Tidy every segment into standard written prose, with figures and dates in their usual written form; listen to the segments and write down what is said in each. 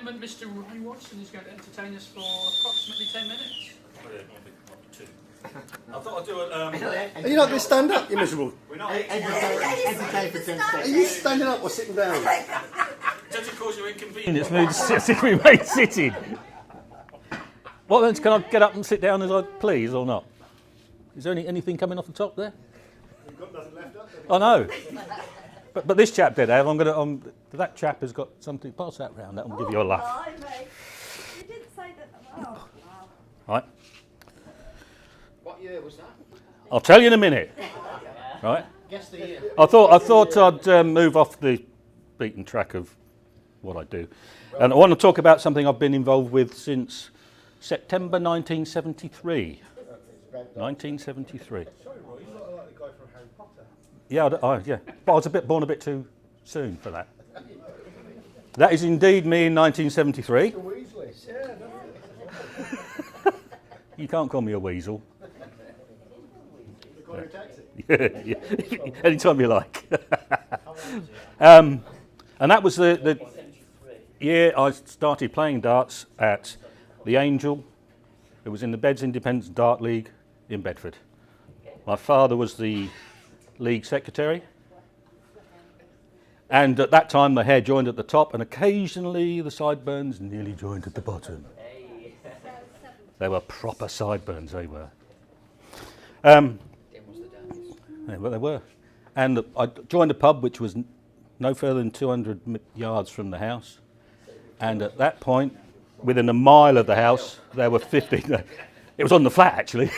gentleman, Mr. Ray Watson, is going to entertain us for approximately 10 minutes. I thought I'd do it. Are you not going to stand up, you miserable? We're not. Entertain for 10 seconds. Are you standing up or sitting down? Does it cause you inconvenience? It's me to remain sitting. What then? Can I get up and sit down as I please or not? Is there anything coming off the top there? You've got nothing left up. I know. But this chap did have. That chap has got something. Pass that round. That will give you a laugh. You did say that. Oh, wow. Right. What year was that? I'll tell you in a minute. Right. Guess the year. I thought I'd move off the beaten track of what I do, and I want to talk about something I've been involved with since September 1973. 1973. Sorry, Roy, you look like the guy from Harry Potter. Yeah, yeah. But I was born a bit too soon for that. That is indeed me in 1973. The Weasley. Yeah, You can't call me a weasel. call you a taxi. Yeah. Anytime you like. And that was the year I started playing darts at the Angel. It was in the Beds Independent Dart League in Bedford. My father was the league secretary. And at that time, the hair joined at the top, and occasionally the sideburns nearly joined at the bottom. They were proper sideburns, they were. Well, they were. And I joined a pub which was no further than 200 yards from the house. And at that point, within a mile of the house, there were 15. It was on the flat, actually.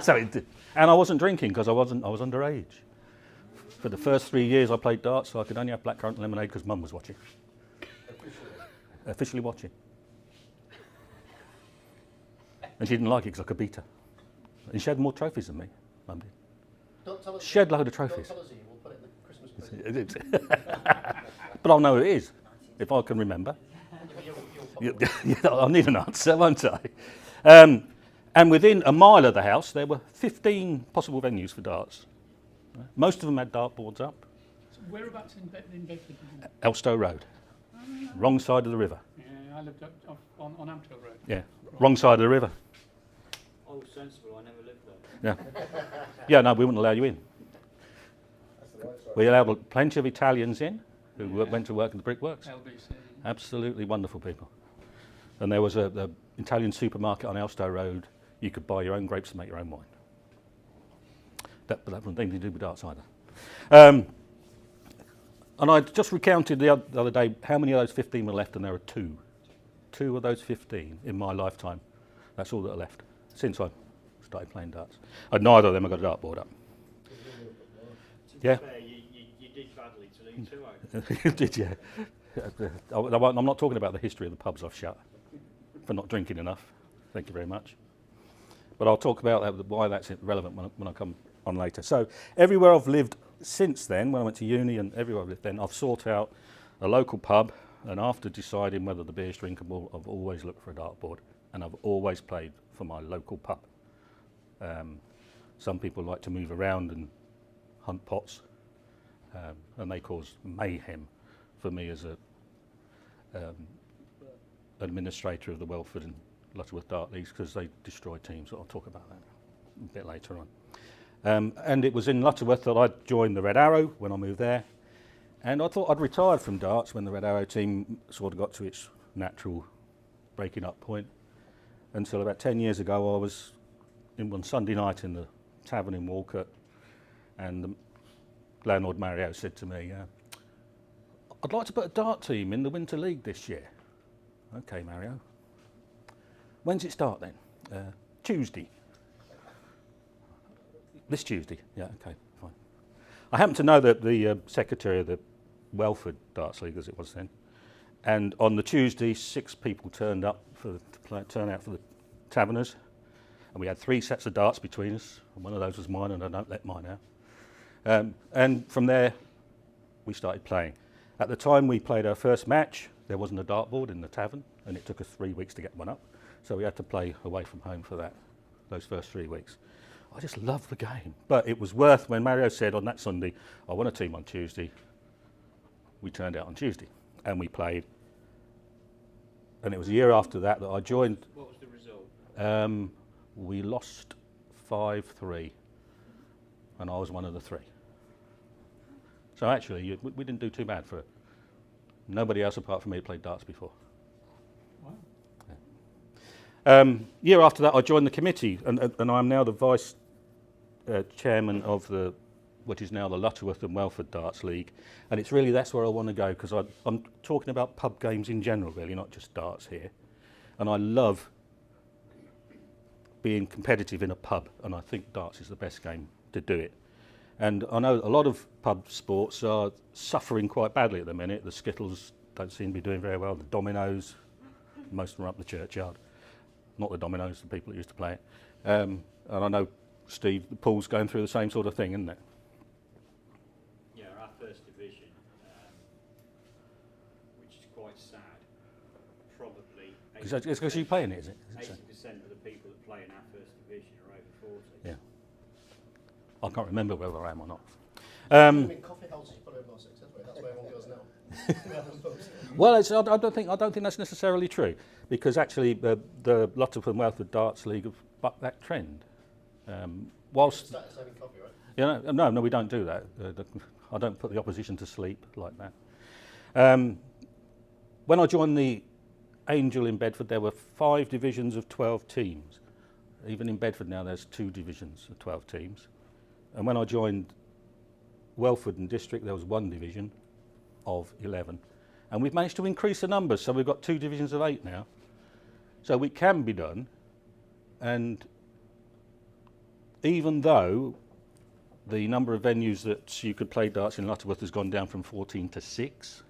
And I wasn't drinking because I was underage. For the first 3 years I played darts, so I could only have blackcurrant and lemonade because Mum was watching. Officially watching. And she didn't like it because I could beat her. And she had more trophies than me, Mum did. Don't tell us. She had a load of trophies. Don't tell us who, we'll put it in the Christmas present. But I'll know who it is, if I can remember. I'll need an answer, won't I? And within a mile of the house, there were 15 possible venues for darts. Most of them had dartboards up. So whereabouts in Bedford? Elstow Road, wrong side of the river. Yeah, I lived up on Amtel Road. Yeah, wrong side of the river. Oh, sensible. I never lived there. Yeah, yeah. No, we wouldn't allow you in. We allowed plenty of Italians in who went to work in the brickworks. LBC. Absolutely wonderful people. And there was a Italian supermarket on Elstow Road. You could buy your own grapes and make your own wine. But that wasn't anything to do with darts either. And I just recounted the other day how many of those 15 were left, and there are two. Two of those 15 in my lifetime. That's all that are left since I started playing darts. And neither of them have got a dartboard up. Yeah. Fair, you did badly to lose two, You did, yeah. I'm not talking about the history of the pubs I've shut for not drinking enough. Thank you very much. But I'll talk about why that's relevant when I come on later. So everywhere I've lived since then, when I went to uni and everywhere I've lived then, I've sought out a local pub, and after deciding whether the beer's drinkable, I've always looked for a dartboard, and I've always played for my local pub. Some people like to move around and hunt pots, and they cause mayhem for me as a administrator of the Welford and Lutterworth Dart Leagues, because they destroy teams. I'll talk about that a bit later on. And it was in Lutterworth that I joined the Red Arrow when I moved there. And I thought I'd retired from darts when the Red Arrow team sort of got to its natural breaking up point. Until about 10 years ago, I was in one Sunday night in the tavern in Walcott, and the landlord Mario said to me, I'd like to put a dart team in the Winter League this year. Okay, Mario. When's it start then? Tuesday. This Tuesday? Yeah, okay, fine. I happen to know that the secretary of the Welford Darts League, as it was then, and on the Tuesday, 6 people turned up to turn out for the taverners, and we had 3 sets of darts between us, and one of those was mine, and I don't let mine out. And from there, we started playing. At the time we played our first match, there wasn't a dartboard in the tavern, and it took us 3 weeks to get one up, so we had to play away from home for those first 3 weeks. I just loved the game, but it was worth when Mario said on that Sunday, I want a team on Tuesday. We turned out on Tuesday, and we played And it was a year after that that I joined. What was the result? We lost 5-3, and I was one of the 3. So actually, we didn't do too bad for nobody else apart from me had played darts before. Wow. Year after that, I joined the committee, and I'm now the vice chairman of what is now the Lutterworth and Welford Darts League, and it's really that's where I want to go, because I'm talking about pub games in general, really, not just darts here, and I love being competitive in a pub, and I think darts is the best game to do it. And I know a lot of pub sports are suffering quite badly at the minute. The skittles don't seem to be doing very well. The dominoes, most of them are up the churchyard. Not the dominoes, the people that used to play it. And I know, Steve, the pool's going through the same sort of thing, isn't it? Yeah, our first division, which is quite sad, probably... It's because you play in it, is it? 80% of the people that play in our first division are over 40. Yeah. I can't remember whether I am or not. I mean, coffee houses, you probably have more success with. That's where everyone goes now. Well, I don't think that's necessarily true, because actually the Lutterworth and Welford Darts League have bucked that trend. Whilst Started serving coffee, right? you know, no, we don't do that. I don't put the opposition to sleep like that. When I joined the Angel in Bedford, there were 5 divisions of 12 teams. Even in Bedford now, there's 2 divisions of 12 teams. And when I joined Welford and District, there was 1 division of 11. And we've managed to increase the numbers, so we've got 2 divisions of 8 now. So it can be done. And even though the number of venues that you could play darts in Lutterworth has gone down from 14 to 6,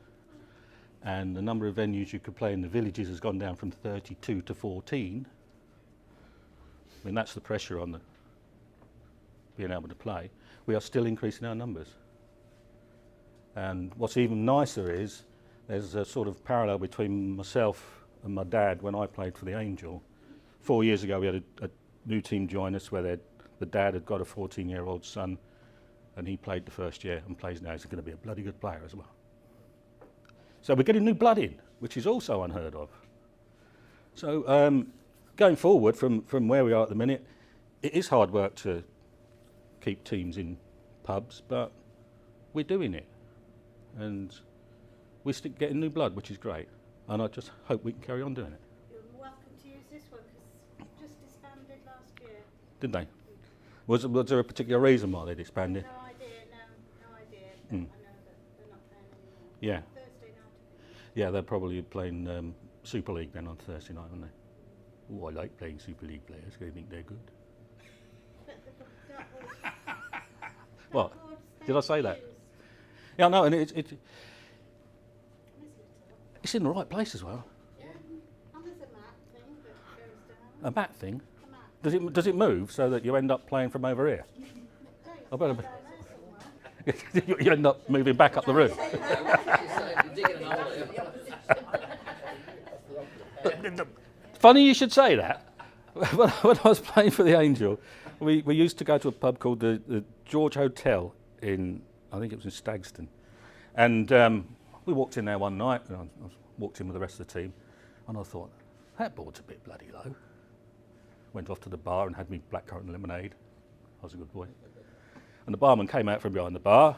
and the number of venues you could play in the villages has gone down from 32 to 14, I mean, that's the pressure on being able to play. We are still increasing our numbers. And what's even nicer is there's a sort of parallel between myself and my dad when I played for the Angel. 4 years ago, we had a new team join us where the dad had got a 14-year-old son, and he played the first year and plays now. He's going to be a bloody good player as well. So we're getting new blood in, which is also unheard of. So going forward from where we are at the minute, it is hard work to keep teams in pubs, but we're doing it. And we're still getting new blood, which is great. And I just hope we can carry on doing it. You're welcome to use this one because just disbanded last year. Did they? Was there a particular reason why they disbanded? No idea, no idea. Mm. I know that they're not playing anymore. Yeah. Thursday night. Yeah, they're probably playing Super League then on Thursday night, aren't they? Oh, I like playing Super League players. I think they're good. But the dartboards- What? dartboards, Did I say that? used. Yeah, no, and it's Miss Little. in the right place as well. Yeah. And there's a mat thing that goes down. A mat thing. A mat. Does it move so that you end up playing from over here? I better be. Down there somewhere. You end up moving back up the room. Funny you should say that. When I was playing for the Angel, we used to go to a pub called the George Hotel in, I think it was in Stagston. And we walked in there one night, and I walked in with the rest of the team, and I thought, that board's a bit bloody low. Went off to the bar and had me blackcurrant and lemonade. I was a good boy. And the barman came out from behind the bar,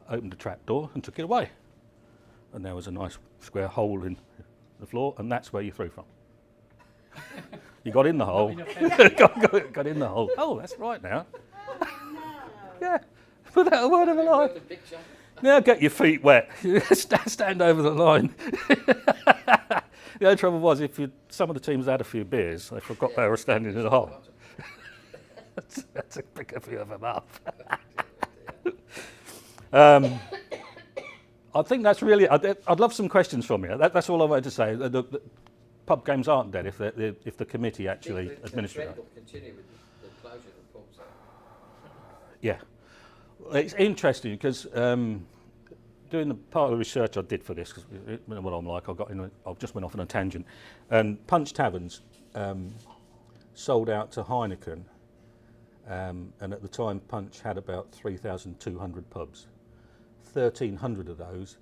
opened the trap door and took it away. And there was a nice square hole in the floor, and that's where you threw from. You got in the hole. got in the hole. Oh, that's right now. No. Yeah, without a word of a lie. Now get your feet wet. Stand over the line. The only trouble was, some of the teams had a few beers, they forgot they were standing in the hole. That's a pick a few of them up. I think that's really. I'd love some questions from you. That's all I wanted to say. The pub games aren't dead if the committee actually administers it. Will continue with the closure of the pubs. Yeah, it's interesting because doing the part of the research I did for this, because what I'm like, I just went off on a tangent, and Punch Taverns sold out to Heineken, and at the time Punch had about 3,200 pubs. 1,300 of those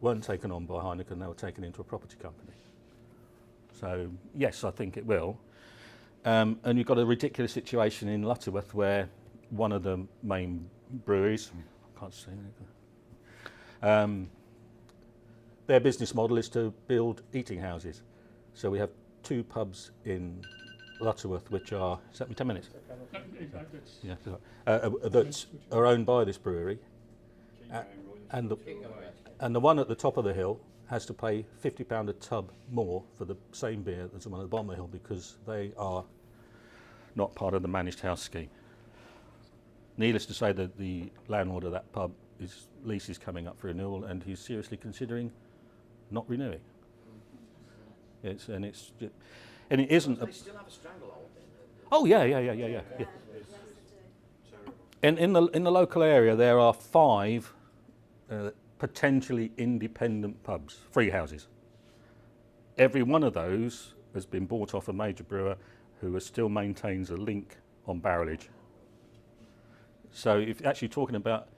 weren't taken on by Heineken, they were taken into a property company. So yes, I think it will. And you've got a ridiculous situation in Lutterworth where one of the main breweries, I can't say anything, their business model is to build eating houses. So we have 2 pubs in Lutterworth which are, is that me 10 minutes? No, it's Yeah, that are owned by this brewery. And the one at the top of the hill has to pay £50 a tub more for the same beer as the one at the bottom of the hill because they are not part of the managed house scheme. Needless to say that the landlord of that pub, his lease is coming up for renewal and he's seriously considering not renewing. And it isn't. They still have a stranglehold. Oh yeah. In the local area, there are 5 potentially independent pubs, free houses. Every one of those has been bought off a major brewer who still maintains a link on barrelage. So if you're actually talking about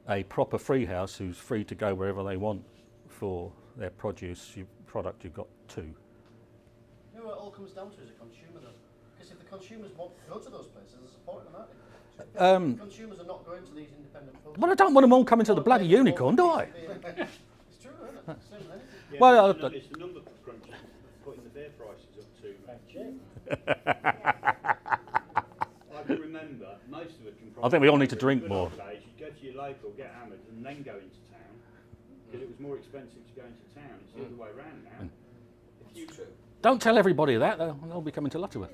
a proper free house who's free to go wherever they want for their produce, product, you've got 2. You know what it all comes down to is a consumer though. Because if the consumers want to go to those places, they're supporting them, aren't they? Consumers are not going to these independent pubs. Well, I don't want them all coming to the bloody Unicorn, do I? It's true, isn't it? Same with anything. Yeah, Well, it's the number crunch putting the beer prices up too much. I can remember most of it can probably. I think we all need to drink more. Days, you'd go to your local, get hammered, and then go into town because it was more expensive to go into town. It's the other way around now. It's true. Don't tell everybody that; they'll be coming to Lutterworth.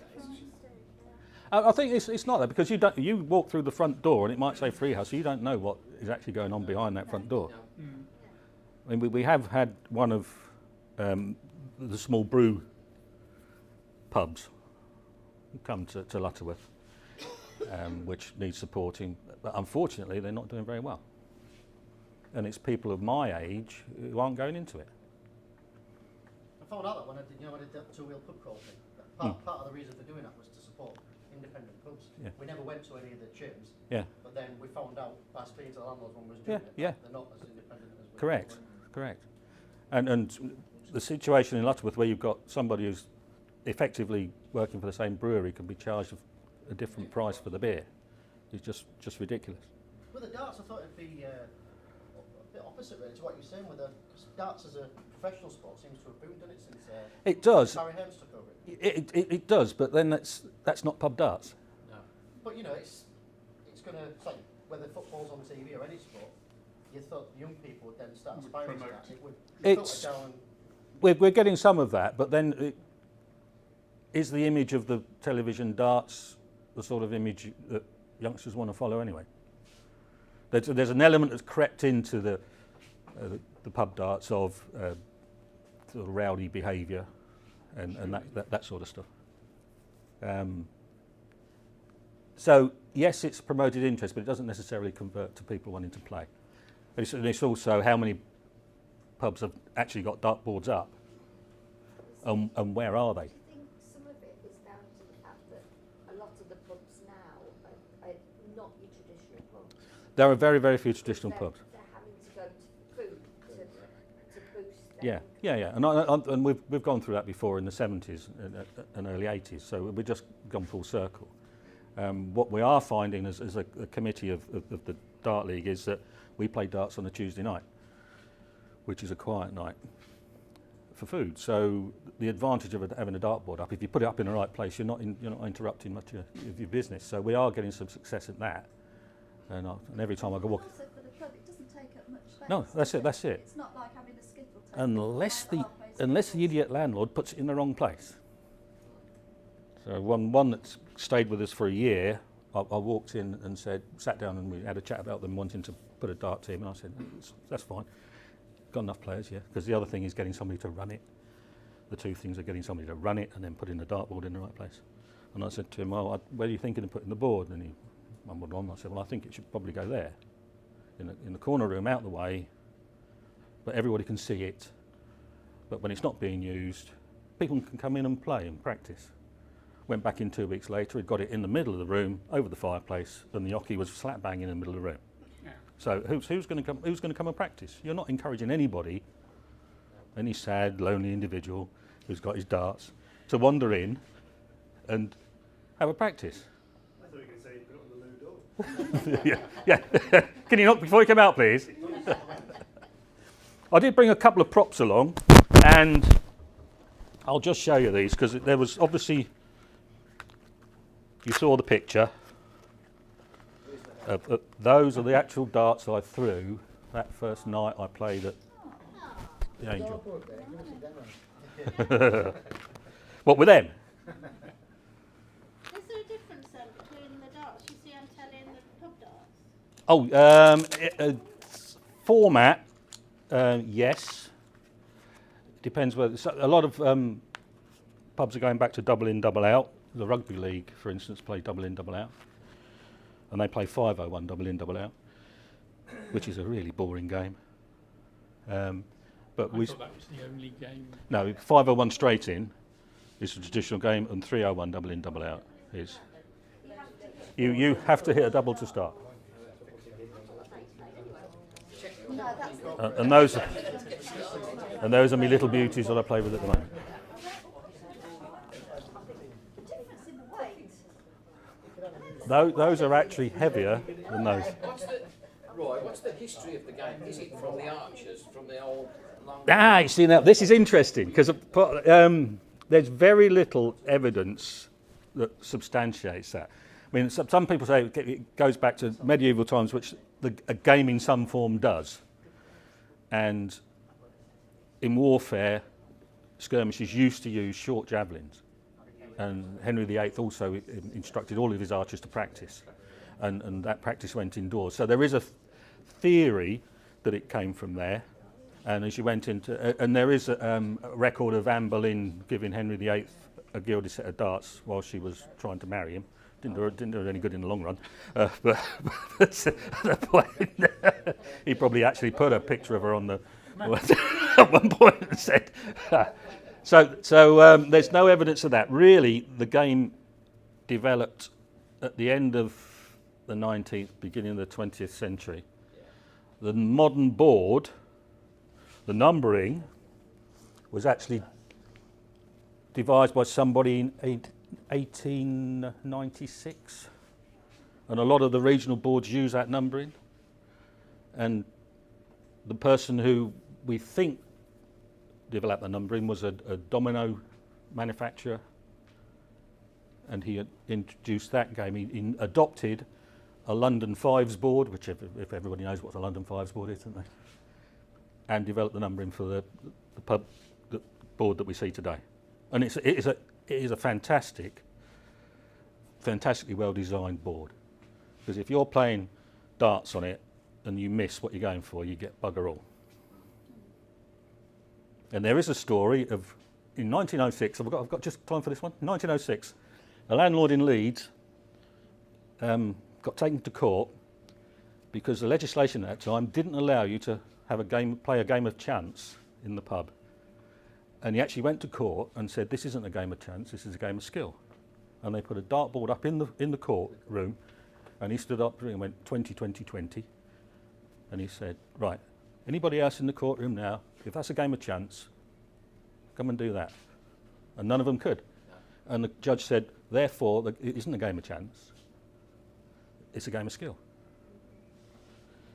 I think it's not that because you walk through the front door and it might say free house, so you don't know what is actually going on behind that front door. I mean, we have had one of the small brew pubs come to Lutterworth, which needs supporting, but unfortunately they're not doing very well. And it's people of my age who aren't going into it. I found out that when I did that 2-wheel pub crawl thing. That part of the reason for doing that was to support independent pubs. Yeah. We never went to any of the chains. Yeah. But then we found out by speaking to the landlords when we was doing it, Yeah. they're not as independent as we Correct, were. correct. And the situation in Lutterworth where you've got somebody who's effectively working for the same brewery can be charged a different price for the beer is just ridiculous. With the darts, I thought it'd be a bit opposite really to what you're saying. With the cause darts as a professional sport seems to have boomed, doesn't it, since It does. Barry Hearns took over it. It does, but then that's not pub darts. No. But you know, it's going to say whether football's on TV or any sport. You thought young people would then start aspiring to that. It would It's- filter down. We're getting some of that, but then is the image of the television darts the sort of image that youngsters want to follow anyway? There's an element that's crept into the pub darts of sort of rowdy behaviour and that sort of stuff. So yes, it's promoted interest, but it doesn't necessarily convert to people wanting to play. And it's also how many pubs have actually got dartboards up, and where are they? Do you think some of it is down to the fact that a lot of the pubs now are not your traditional pubs? There are very, very few traditional pubs. They're having to go to food to boost them. Yeah. And we've gone through that before in the 70s and early 80s, so we've just gone full circle. What we are finding as a committee of the Dart League is that we play darts on a Tuesday night, which is a quiet night for food. So the advantage of having a dartboard up, if you put it up in the right place, you're not interrupting much of your business. So we are getting some success at that. And every time I go walk. Also for the pub, it doesn't take up much space. No, that's it. That's it. It's not like having a skittle table. Unless the idiot landlord puts it in the wrong place. So one that's stayed with us for a year, I walked in and sat down and we had a chat about them wanting to put a dart team, and I said, that's fine. Got enough players, yeah. Because the other thing is getting somebody to run it. The two things are getting somebody to run it and then putting the dartboard in the right place. And I said to him, well, where are you thinking of putting the board? And he mumbled on. I said, well, I think it should probably go there, in the corner room, out the way, but everybody can see it. But when it's not being used, people can come in and play and practice. Went back in 2 weeks later, he'd got it in the middle of the room, over the fireplace, and the hockey was slap bang in the middle of the room. Yeah. So who's going to come and practice? You're not encouraging anybody, any sad, lonely individual, who's got his darts, to wander in and have a practice. I thought you were going to say put it on the loo door. Yeah. Can you knock before you come out, please? I did bring a couple of props along, and I'll just show you these because there was obviously, you saw the picture. Those are the actual darts I threw that first night I played at the Angel. What with them? Is there a difference then between the darts you see on telly and the pub darts? Format, yes. Depends whether a lot of pubs are going back to double in, double out. The rugby league, for instance, play double in, double out, and they play 501 double in, double out, which is a really boring game. But I thought that was the only game. No, 501 straight in is a traditional game, and 301 double in, double out is. You have to hit a double to start. No, that's And those are my little beauties that I play with at the moment. the difference in the weight. Those are actually heavier than those. What's the history of the game? Is it from the archers, from the old long... You see now, this is interesting because there's very little evidence that substantiates that. I mean, some people say it goes back to medieval times, which a game in some form does. And in warfare, skirmishes used to use short javelins. And Henry VIII also instructed all of his archers to practice. And that practice went indoors. So there is a theory that it came from there. And as you went into, and there is a record of Anne Boleyn giving Henry VIII a gilded set of darts while she was trying to marry him. Didn't do her any good in the long run. But at the point, he probably actually put a picture of her on the at one point and said. So there's no evidence of that. Really, the game developed at the end of the 19th, beginning of the 20th century. The modern board, the numbering, was actually devised by somebody in 1896. And a lot of the regional boards use that numbering. And the person who we think developed the numbering was a domino manufacturer, and he introduced that game. He adopted a London Fives board, which if everybody knows what a London Fives board is, don't they? And developed the numbering for the pub the board that we see today. And it is a fantastically well designed board, because if you're playing darts on it and you miss what you're going for, you get bugger all. And there is a story of, in 1906, I've got just time for this one. 1906, a landlord in Leeds got taken to court because the legislation at that time didn't allow you to have play a game of chance in the pub. And he actually went to court and said, this isn't a game of chance, this is a game of skill. And they put a dartboard up in the courtroom, and he stood up and went 20, 20, 20. And he said, right, anybody else in the courtroom now, if that's a game of chance, come and do that. And none of them could. And the judge said, therefore, it isn't a game of chance, it's a game of skill.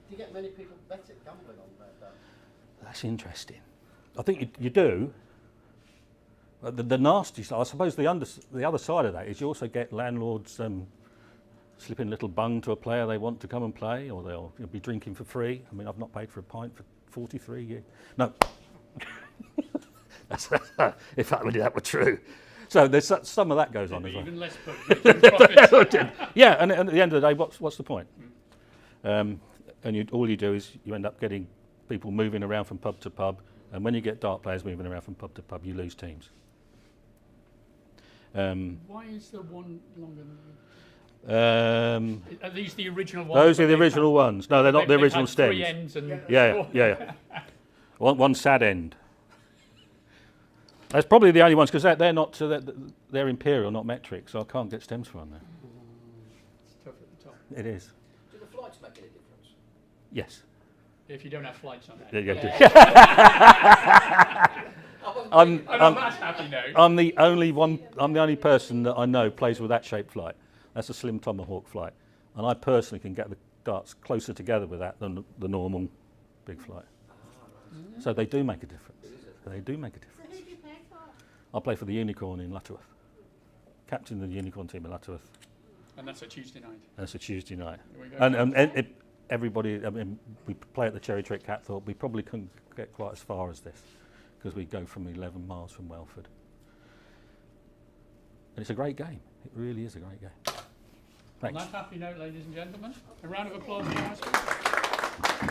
Do you get many people bet at gambling on that? That's interesting. I think you do. The nasty side, I suppose the other side of that is you also get landlords slipping a little bung to a player they want to come and play, or they'll be drinking for free. I mean, I've not paid for a pint for 43 years. No. If only that were true. So there's some of that goes on as well. Even less profits. Yeah, and at the end of the day, what's the point? And all you do is you end up getting people moving around from pub to pub, and when you get dart players moving around from pub to pub, you lose teams. Why is the one longer than are these the original ones? Those are the original ones. No, they're not the original stems. 3 ends and Yeah. One sad end. That's probably the only ones, because they're not they're imperial, not metric, so I can't get stems from them. It's tough at the top. It is. Do the flights make any difference? Yes. If you don't have flights on that. Yeah. And on that happy note, I'm the only person that I know plays with that shaped flight. That's a slim tomahawk flight, and I personally can get the darts closer together with that than the normal big flight. So they do make a difference. They do make a difference. So who do you play for? I play for the Unicorn in Lutterworth. Captain of the Unicorn team in Lutterworth. and that's a Tuesday night. That's a Tuesday night. Here we go. And everybody, I mean, we play at the Cherry Trick Catthorpe. We probably couldn't get quite as far as this because we go from 11 miles from Welford. And it's a great game. It really is a great game. On Thanks. that happy note, ladies and gentlemen, a round of applause for our speaker.